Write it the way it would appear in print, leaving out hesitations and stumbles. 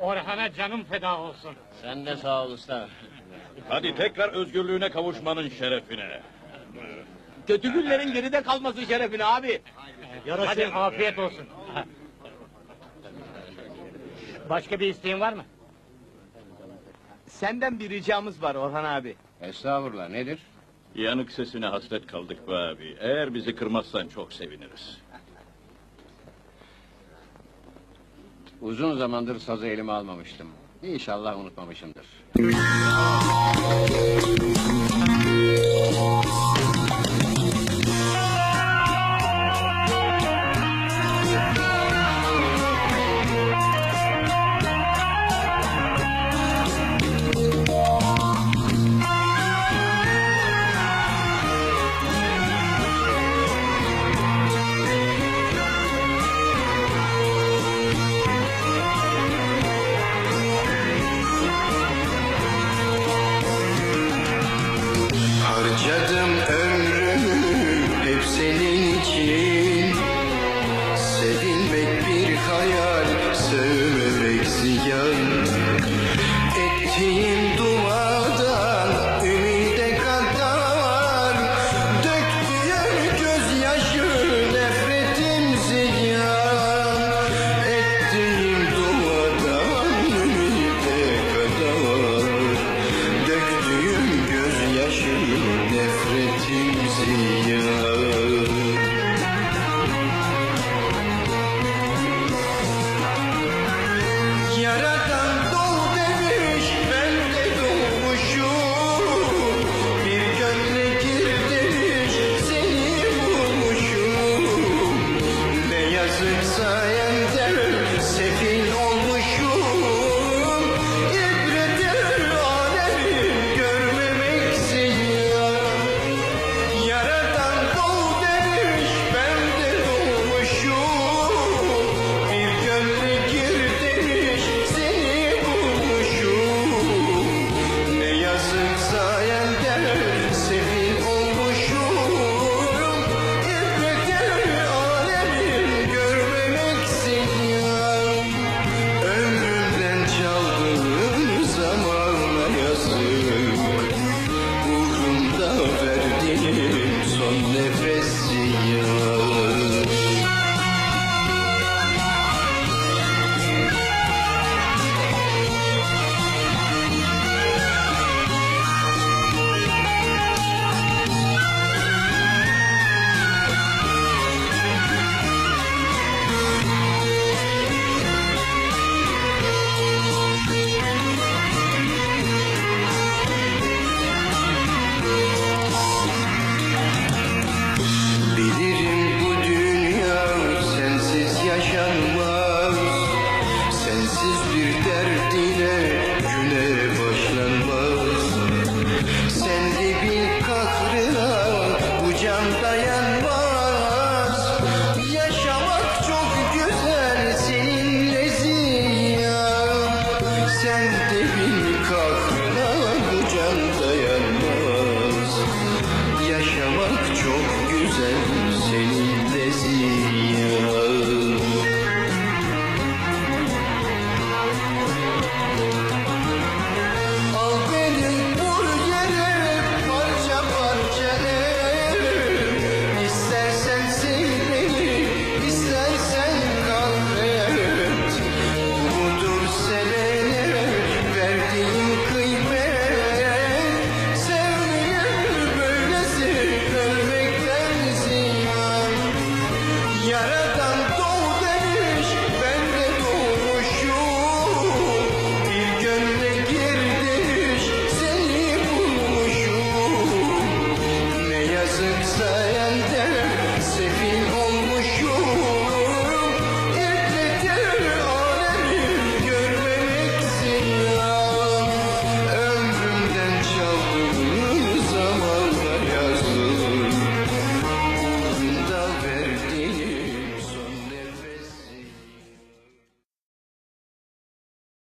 Orhan'a canım feda olsun. Sen de sağ ol usta. Hadi tekrar özgürlüğüne kavuşmanın şerefine. Kötü günlerin geride kalması şerefine abi. Hadi afiyet olsun. Başka bir isteğin var mı? Senden bir ricamız var Orhan abi. Estağfurullah, nedir? Yanık sesine hasret kaldık be abi. Eğer bizi kırmazsan çok seviniriz. Uzun zamandır sazı elime almamıştım. İnşallah unutmamışımdır. Harcadım ömrümü hep senin için. Sevilmek bir hayal, sevmemek ziyan. Ettiğim duadan ümide kadar döktüğüm gözyaşı nefretim ziyan. Ettiğim duadan ümide kadar döktüğüm gözyaşı nefretim ziyan. Yaradan doğ demiş, ben de doğmuşum. Bir gönle gir demiş, seni bulmuşum. Ne yazık sayende sefil olmuşum. İbretin alemin görmemek ziyan. Yaradan doğ demiş, ben de doğmuşum. Bir gönle gir demiş, seni bulmuşum. Ne yazık sayende sefil olmuşum. İbretin alemin görmemek ziyan. Ömrümden çaldığın zamana yazık. Uğrumda verdiğim son nefes ziyan. Bilirim bu dünya sensiz yaşanmaz. Sensiz bir derd ile güne başlanmaz. Sen de bil kahrına bu can dayanmaz. Yaşamak çok güzel seninle ziyan. Sen de bil kahrına bu can dayanmaz. Yaşamak çok güzel seninle ziyan. Al beni vur yere parça parça et. İstersen sev beni, istersen kahret. Budur senene verdiğim kıymet. Sevmenin böylesi ölmekten ziyan. Yaradan doğ demiş, ben de doğmuşum. Bir gönle gir demiş, seni bulmuşum. Ne yazıksa